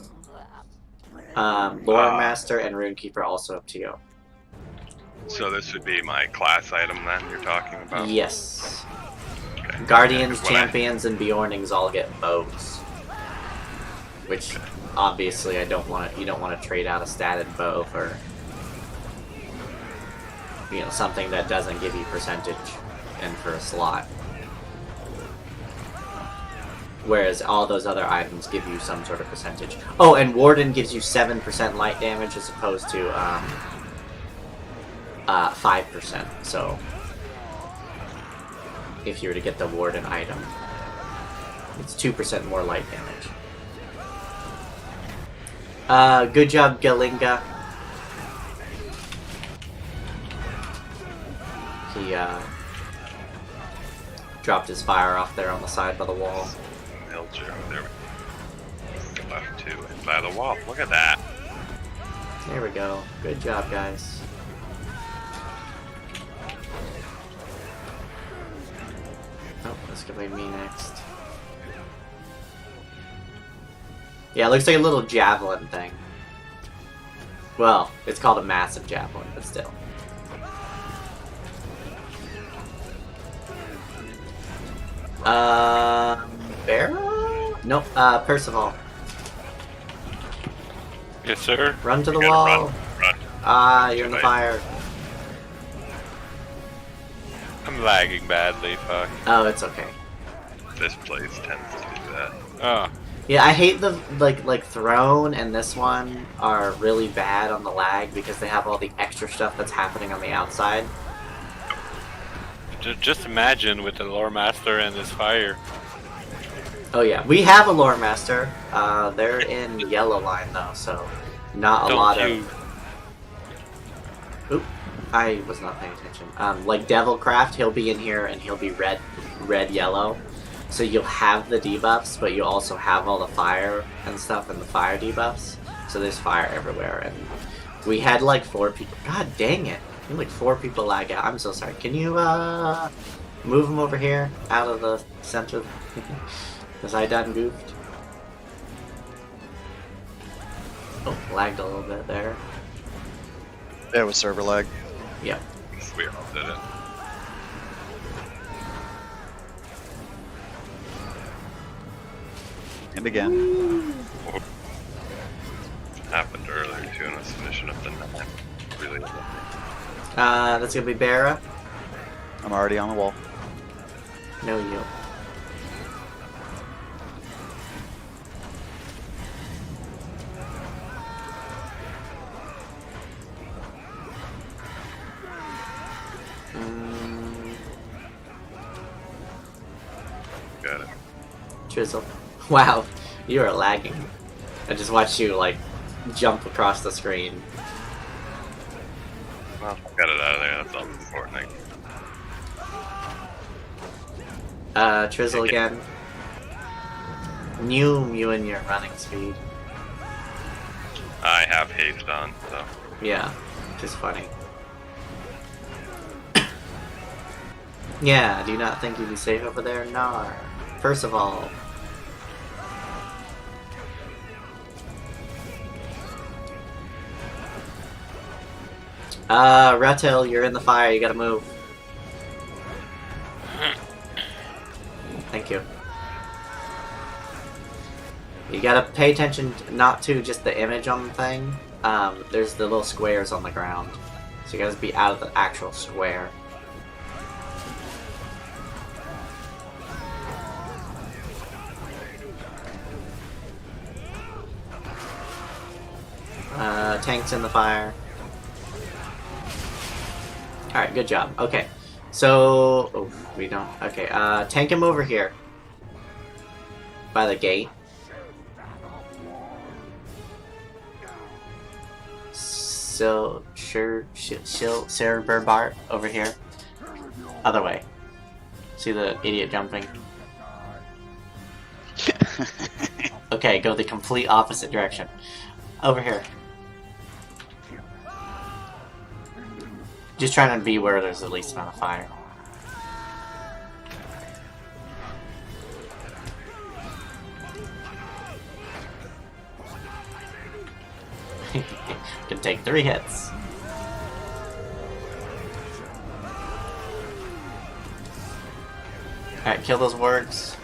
Lore Master and Runekeeper also up to you. So this would be my class item then you're talking about? Yes. Okay. Guardians, Yeah, 'cause when Champions, and Bjornings all get bows. Which, obviously, you don't want to trade out a statted bow for, something that doesn't give you percentage and for a slot. Whereas all those other items give you some sort of percentage. Oh, and Warden gives you 7% light damage as opposed to 5%. So if you were to get the Warden item, it's 2% more light damage. Good job, Galinga. He dropped his fire off there on the side by the wall. Milger, there we go. Left 2 and by the wall. Look at that. There we go. Good job, guys. Oh, this could be me next. Yeah, it looks like a little javelin thing. Well, it's called a massive javelin, but still. Barrow? Nope, Percival. Yes, sir. Run to the You wall. gotta run. Ah, you're in the Too late. fire. I'm lagging badly, fuck. Oh, it's okay. This place tends to do that. Oh, Yeah, I hate the like Throne and this one are really bad on the lag because they have all the extra stuff that's happening on the outside. just imagine with the lore master and his fire. Oh yeah, we have a lore master. They're in yellow line though, so not a Don't lot you? of. Oop, I was not paying attention. Like Devilcraft, he'll be in here and he'll be red, yellow. So you'll have the debuffs, but you also have all the fire and stuff and the fire debuffs. So there's fire everywhere, and we had like 4 people. God dang it! We had like 4 people lag out. I'm so sorry. Can you move them over here out of the center? Because I done goofed. Oh, lagged a little bit there. Yeah, it was server lag. Yep. We all did it. And again. Happened earlier too, and I was finishing up the night. Really lovely. That's gonna be Barra. I'm already on the wall. No, you. Got it. Drizzle. Wow, you are lagging. I just watched you, like, jump across the screen. Well, got it out of there. That's all that's important. Trizzle again. You and your running speed. I have haste on, so. Yeah, just funny. Yeah, do you not think you'd be safe over there? Nah. First of all... Retil, you're in the fire, you gotta move. Thank you. You gotta pay attention not to just the image on the thing. There's the little squares on the ground. So you gotta be out of the actual square. Tank's in the fire. Alright, good job. Okay. So... Oh, we don't... Okay, tank him over here. By the gate. So... Cerbert over here. Other way. See the idiot jumping? Okay, go the complete opposite direction. Over here. Just trying to be where there's the least amount of fire. Can take 3 hits. Alright, kill those wargs.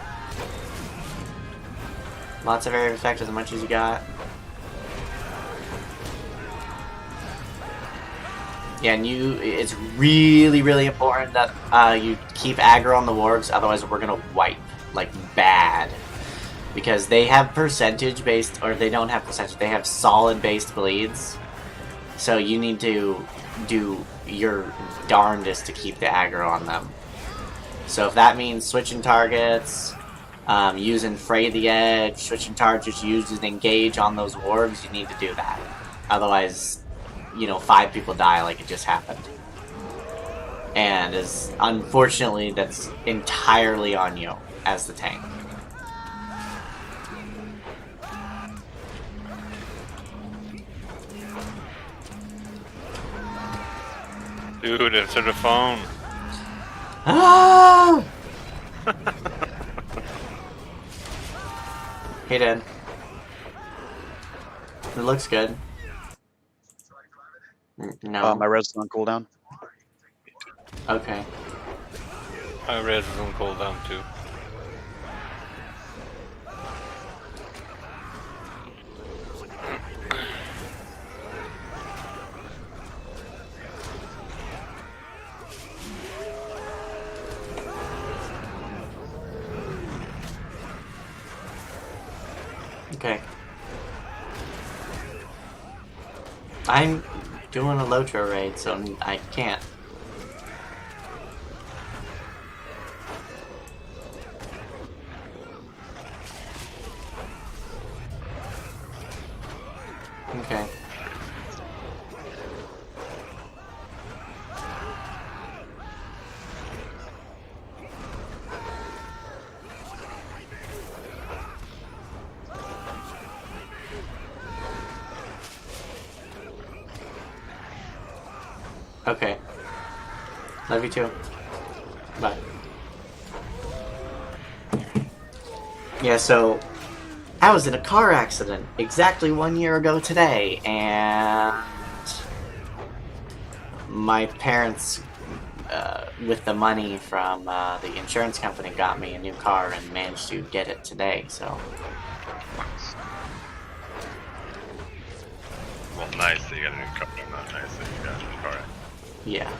Lots of area effect, as much as you got. Yeah, and it's really, really important that you keep aggro on the wargs, otherwise we're gonna wipe, like, bad. Because they have percentage-based, or they don't have percentage, they have solid-based bleeds. So you need to do your darndest to keep the aggro on them. So if that means switching targets, using Fray the Edge, switching targets, using Engage on those wargs, you need to do that. Otherwise, you know, 5 people die like it just happened. And unfortunately, that's entirely on you as the tank. Dude, answer the phone. Ah! Hey, Dan. It looks good. No. My res is on cooldown. Okay. My res is on cooldown too. Okay. I'm doing a LotRO raid, so I can't. Okay. Okay. Love you too. Bye. Yeah, so I was in a car accident exactly 1 year ago today, and my parents, with the money from the insurance company, got me a new car and managed to get it today, so... Well, nice that you got a new car. Not nice that you got a new car. Yeah.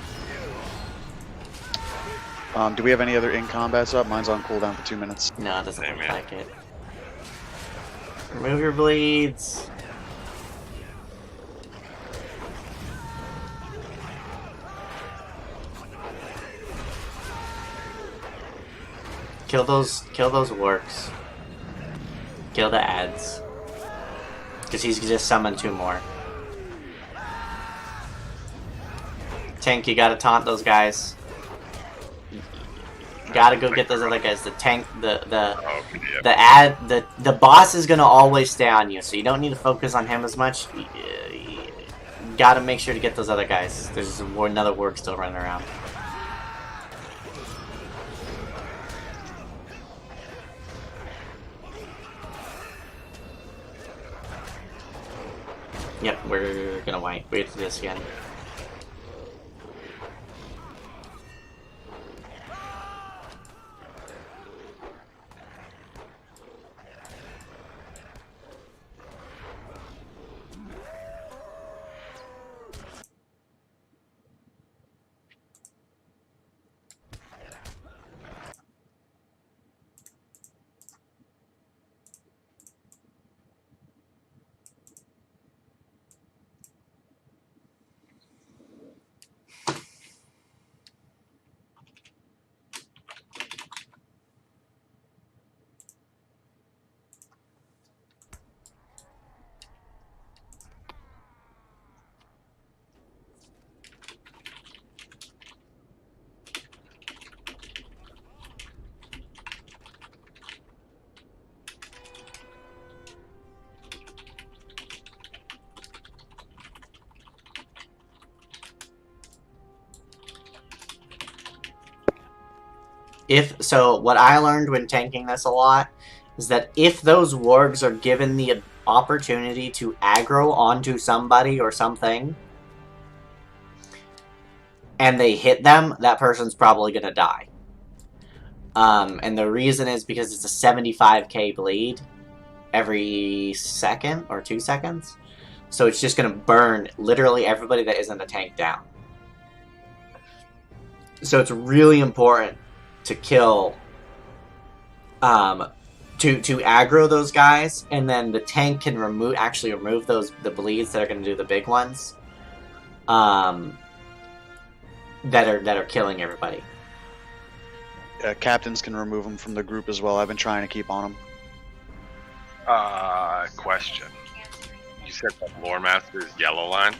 Do we have any other in combats up? Mine's on cooldown for 2 minutes. No, it doesn't Same look here. like it. Remove your bleeds. Kill those works. Kill the ads. Because he's just summoned 2 more. Tank, you gotta taunt those guys. You gotta go get those other guys. The tank, Okay, the boss is gonna always stay on you, so you don't need to focus on him as much. You gotta make sure to get those other guys. There's another work still running around. Yep, we're gonna wait for this again. So what I learned when tanking this a lot is that if those wargs are given the opportunity to aggro onto somebody or something, and they hit them, that person's probably gonna die. And the reason is because it's a 75k bleed every second or 2 seconds, so it's just gonna burn literally everybody that isn't a tank down. So it's really important to kill, to aggro those guys, and then the tank can remove the bleeds that are going to do the big ones, that are killing everybody. Captains can remove them from the group as well. I've been trying to keep on them. Question. You said that Lore Master is yellow line?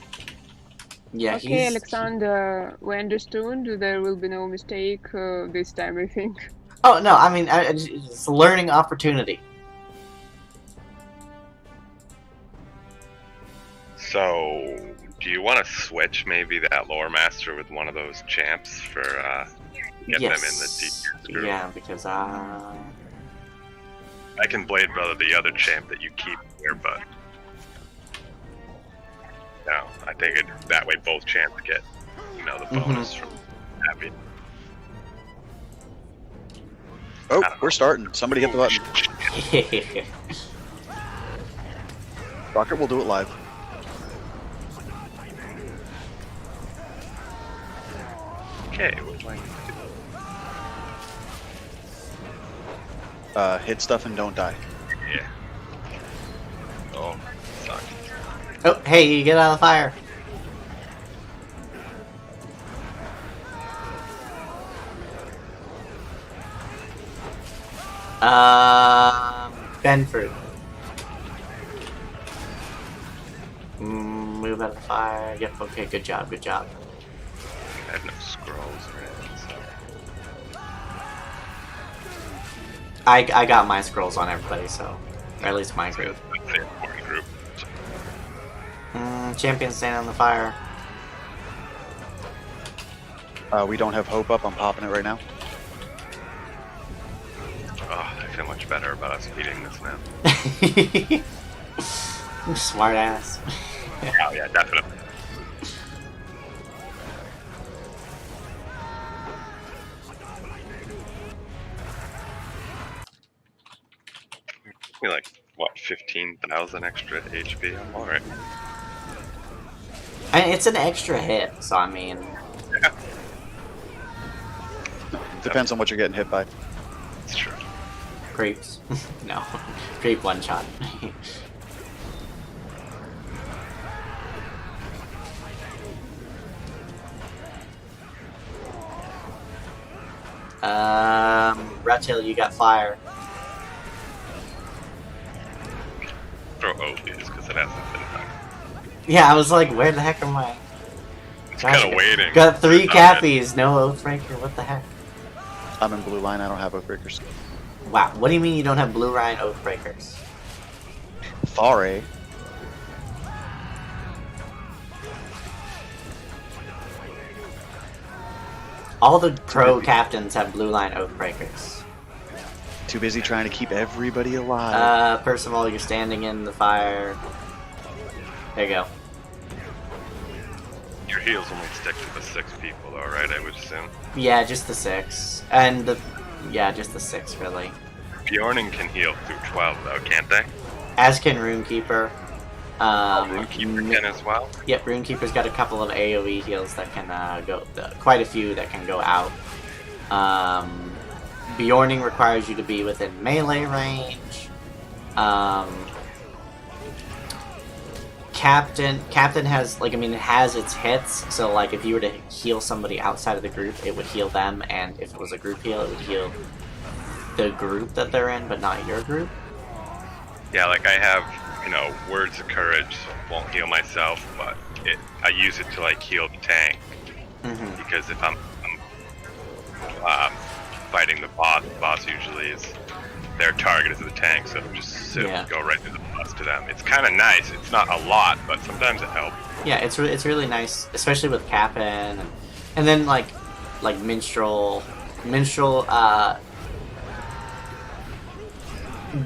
Yeah, Okay, Alexander, we understood. There will be no mistake this time, I think. Oh no, I mean it's a learning opportunity. So, do you want to switch maybe that Lore Master with one of those champs for get them in the deep group? Yeah, because I can Blade Brother the other champ that you keep here, but no, I think that way both champs get, the bonus from having. Oh, we're starting. Somebody hit the button. Rocket will do it live. Okay, what do I need to do? Hit stuff and don't die. Yeah. Oh, sucks. Oh, hey, you get out of the fire. Bend fruit. Move out of the fire. Yep, okay, good job, good job. I have no scrolls or anything, so. I got my scrolls on everybody, so. Or at least my group. That's the important group. Champion staying on the fire. We don't have hope up. I'm popping it right now. Oh, I feel much better about us beating this now. Smart ass. Oh yeah, definitely. Like, what, 15,000 extra HP? I'm alright. And it's an extra hit, so I mean, Depends on what you're getting hit by. It's true. Creeps. No. Creep one shot. Reptile, you got fire. Throw Oaths because it hasn't been done. Yeah, I was like, where the heck am I? It's Gosh, kind of waiting. Got 3 It's not good. Cappies, no Oathbreaker, what the heck? I'm in blue line. I don't have Oathbreakers. Wow, what do you mean you don't have Blue Ryan Oathbreakers? Thare. All the pro captains have Blue Line Oathbreakers. Too busy trying to keep everybody alive. Percival, you're standing in the fire. There you go. Your heals only stick to the 6 people, though, right? I would assume. Yeah, just the 6. And the... Yeah, just the 6, really. Bjorning can heal through 12, though, can't they? As can Runekeeper. Runekeeper can as well? Yep, Runekeeper's got a couple of AoE heals that can go... quite a few that can go out. Bjorning requires you to be within melee range. Captain has, like, I mean, it has its hits, so, like, if you were to heal somebody outside of the group, it would heal them, and if it was a group heal, it would heal the group that they're in, but not your group. Yeah, like I have, you know, Words of Courage, so it won't heal myself, but I use it to, like, heal the tank. Mm-hmm. Because if I'm fighting the boss usually is their target is the tank, so it'll just go right through the boss to them. It's kind of nice. It's not a lot, but sometimes it helps. Yeah, it's really nice, especially with Cap'n, and then like Minstrel,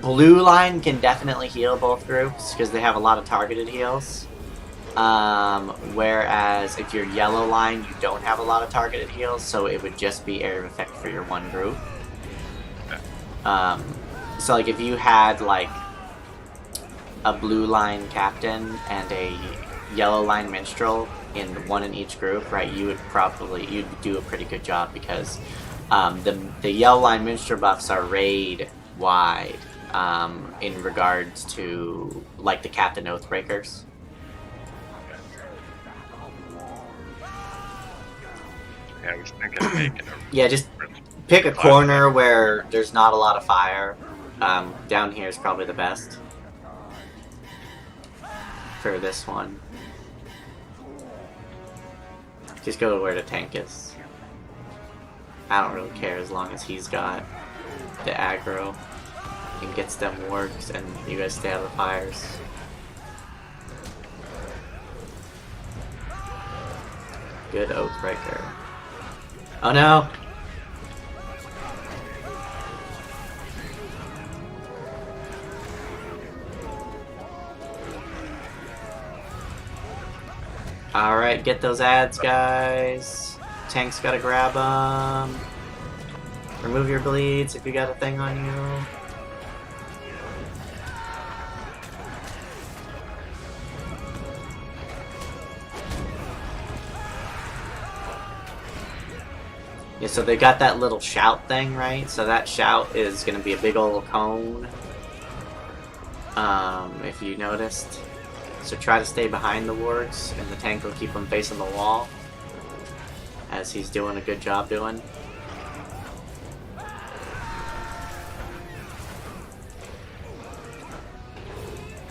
Blue Line can definitely heal both groups because they have a lot of targeted heals. Whereas if you're Yellow Line, you don't have a lot of targeted heals, so it would just be area of effect for your one group. So like if you had like a Blue Line Captain and a Yellow Line Minstrel one in each group, right? You'd do a pretty good job because the Yellow Line Minstrel buffs are raid wide in regards to like the Captain Oathbreakers. Yeah, I was thinking of making a... Yeah, just pick a corner where there's not a lot of fire. Down here is probably the best for this one. Just go to where the tank is. I don't really care as long as he's got the aggro and gets them works and you guys stay out of the fires. Good Oathbreaker. Oh no! Alright, get those ads, guys. Tank's gotta grab them. Remove your bleeds if you got a thing on you. Yeah, so they got that little shout thing, right? So that shout is gonna be a big old cone. If you noticed. So try to stay behind the wards, and the tank will keep them facing the wall. As he's doing a good job doing.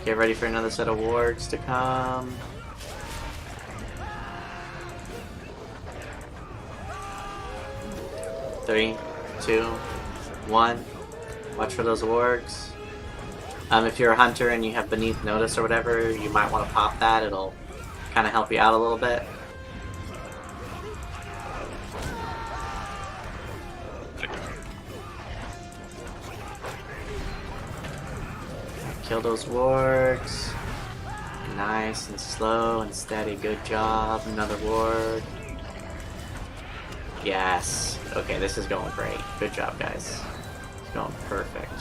Get ready for another set of wards to come. Three, 2, 1. Watch for those wargs. If you're a hunter and you have Beneath Notice or whatever, you might want to pop that. It'll kind of help you out a little bit. Kill those wargs. Nice and slow and steady. Good job. Another ward. Yes. Okay, this is going great. Good job, guys. It's going perfect.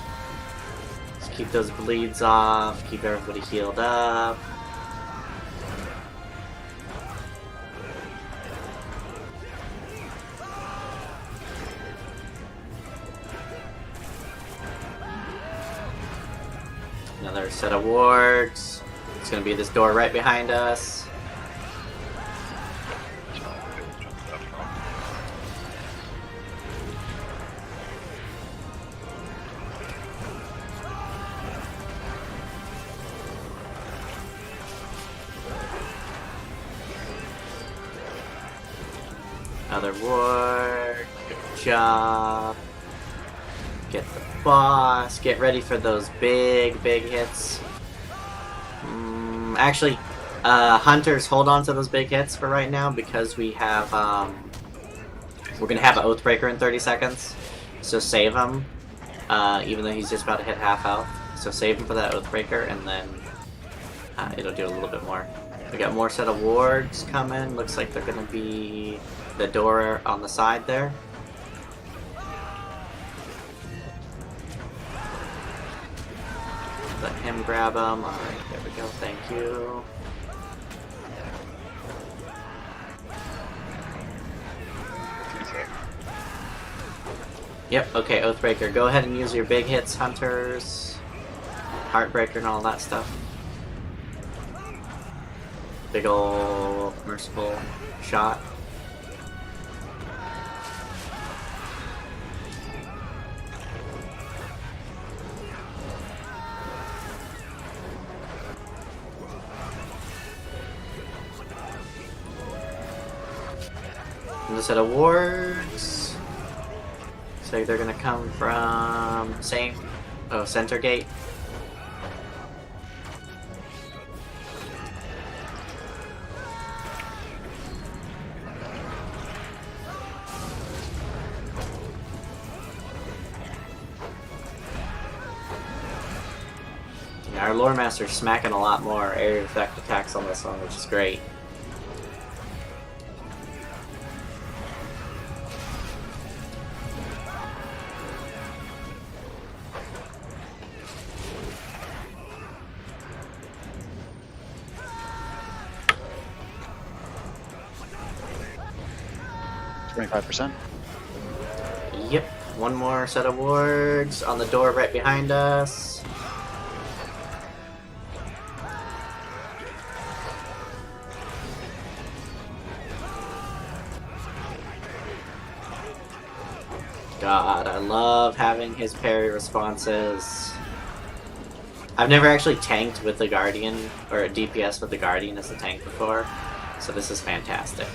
Just keep those bleeds off. Keep everybody healed up. Another set of wargs. It's gonna be this door right behind us. Another warg. Good job. Get the boss. Get ready for those big hits. Actually, hunters, hold on to those big hits for right now because we have, we're gonna have an Oathbreaker in 30 seconds. So save him, even though he's just about to hit half health. So save him for that Oathbreaker and then it'll do a little bit more. We got more set of wargs coming. Looks like they're gonna be the door on the side there. Let him grab him. Alright, there we go. Thank you. Yep, okay, Oathbreaker. Go ahead and use your big hits, Hunters. Heartbreaker and all that stuff. Big ol' merciful shot. Another set of wards. So they're gonna come from center gate. Yeah, our lore master's smacking a lot more area effect attacks on this one, which is great. %. Yep, one more set of wards on the door right behind us. God, I love having his parry responses. I've never actually tanked with the Guardian, or a DPS with the Guardian as a tank before, so this is fantastic.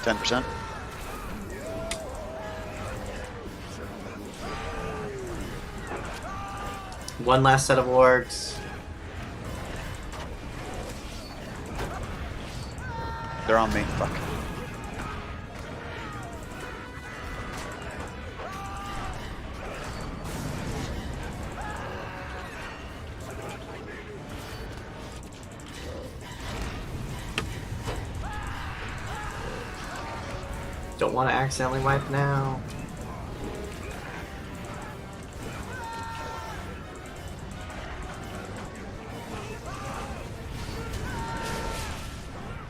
10%. One last set of wargs. They're on me. Fuck. Don't want to accidentally wipe now.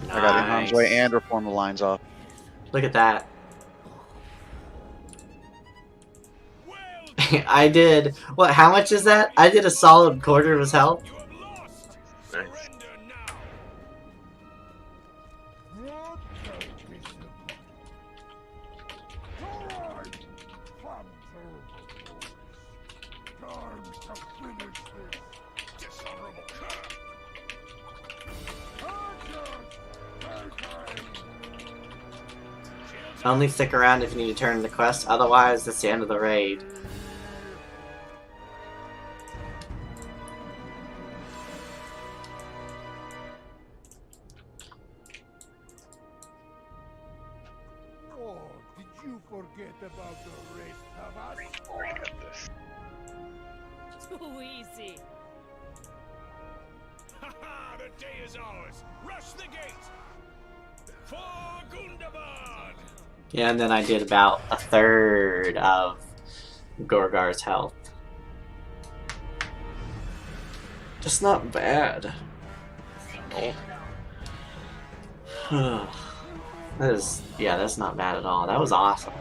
I got in harm's way and reform the lines off. Look at that. I did. What? How much is that? I did a solid quarter of his health. Nice. Only stick around if you need to turn in the quest, otherwise that's the end of the raid. Oh, did you forget about the rest of us? We're gonna get this. Too easy. Haha, the day is ours. Rush the gate. For Gundabad. Yeah, and then I did about a third of Gorgar's health. Just not bad. Oh, That's not bad at all. That was awesome.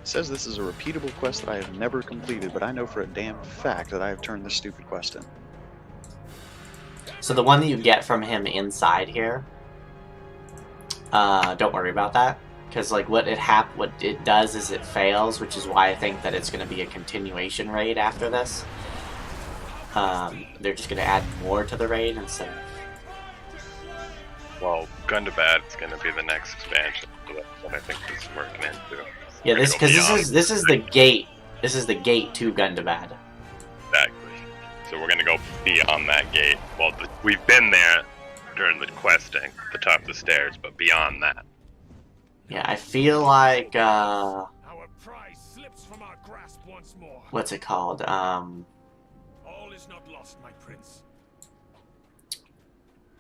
It says this is a repeatable quest that I have never completed, but I know for a damn fact that I have turned this stupid quest in. So the one that you get from him inside here, don't worry about that, because like what it does is it fails, which is why I think that it's going to be a continuation raid after this. They're just going to add more to the raid instead. well, Gundabad is going to be the next expansion. So that's what I think this is working into. Yeah, this is the gate. This is the gate to Gundabad. Exactly. So we're going to go beyond that gate. Well, we've been there during the questing, the top of the stairs, but beyond that. Yeah, I feel like Our prize slips from our grasp once more. what's it called? All is not lost, my prince.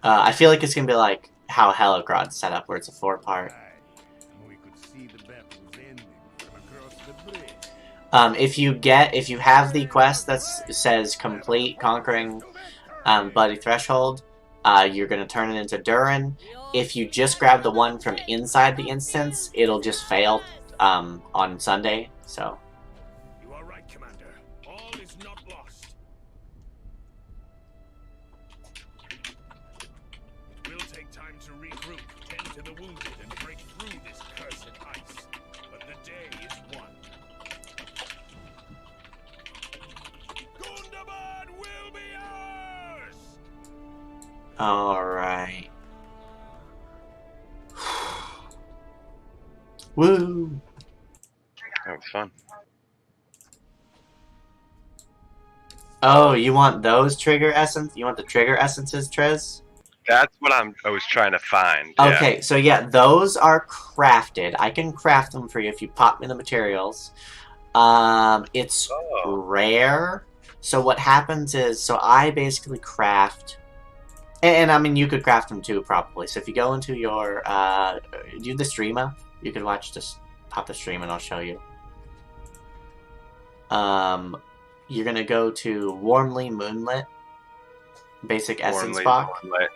I feel like it's gonna be like how Helicrod's set up, where it's a 4-part. Aye, we could see the battles ending from across the bridge. If you have the quest that says complete conquering Bloody Threshold, you're gonna turn it into Durin. If you just grab the one from inside the instance, it'll just fail on Sunday. So You are right, Commander. All is not lost. It will take time to regroup, tend to the wounded, and break through this cursed ice. But the day is won. Gundabad will be ours! all right. Woo! That was fun. Oh, you want those trigger essence? You want the trigger essences, Trez? That's what I was trying to find. Yeah. Okay, so yeah, those are crafted. I can craft them for you if you pop me the materials. It's rare. So what happens is, so I basically craft, and I mean you could craft them too probably. So if you go into your, do the stream up, you could watch this, pop the stream and I'll show you. You're gonna go to Warmly Moonlit, basic essence box. Moonlight,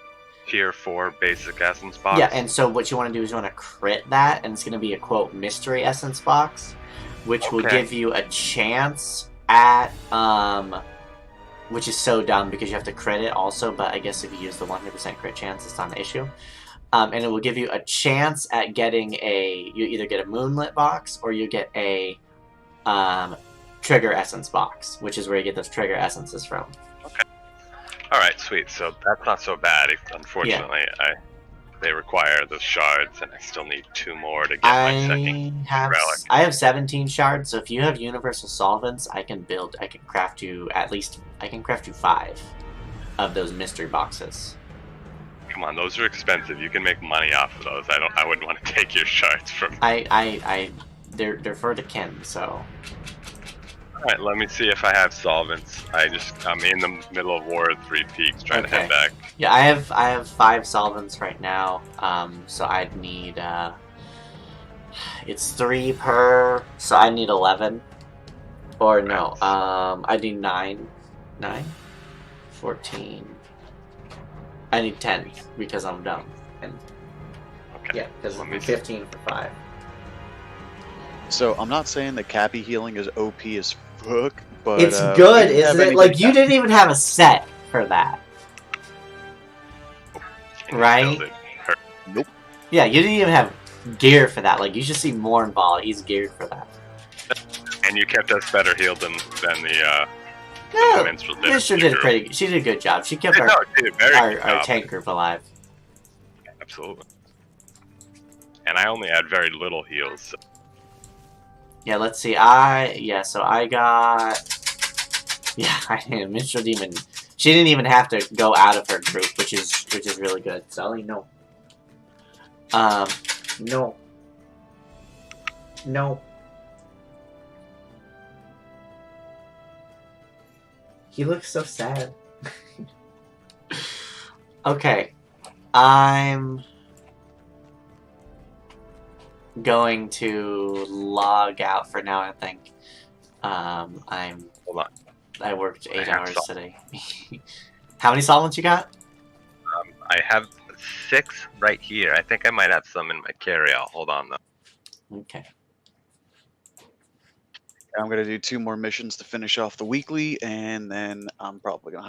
Tier 4 basic essence box. Yeah, and so what you want to do is you want to crit that, and it's going to be a quote mystery essence box, which will give you a chance at which is so dumb because you have to crit it also, but I guess if you use the 100% crit chance, it's not an issue. And it will give you a chance at getting you either get a Moonlit box or you get a trigger essence box, which is where you get those trigger essences from. Okay. All right, sweet. So that's not so bad. Unfortunately, they require the shards, and I still need 2 more to get my second relic. I have 17 shards, so if you have universal solvents, I can craft you 5 of those mystery boxes. Come on, those are expensive. You can make money off of those. I wouldn't want to take your shards from. They're for the kin, so. All right, let me see if I have solvents. I'm in the middle of War of Three Peaks, trying to head back. Yeah, I have 5 solvents right now. So I'd need it's 3 per, so I need 11. Or no, I need 9, 14. I need 10 because I'm dumb. And Okay. yeah, because 15 for 5. So I'm not saying that Cappy healing is OP as fuck, but It's good, do you have isn't it? any Like good you didn't even have a set for that, right? Nope. Yeah, you didn't even have gear for that. Like you should see Mournball. He's geared for that. And you kept us better healed than the No, minstrel did. Minstrel did she did a good job. She kept No, she did a very good our job. tank group alive. Absolutely. And I only had very little heals. So. Yeah, let's see. So I got. Yeah, Minstrel Demon. She didn't even have to go out of her group, which is really good. Sully, no. No. No. He looks so sad. Okay. I'm going to log out for now, I think. Hold on. I worked 8 have hours salt. today. How many solvents you got? I have 6 right here. I think I might have some in my carry-out. Hold on, though. Okay. I'm gonna do 2 more missions to finish off the weekly, and then I'm probably gonna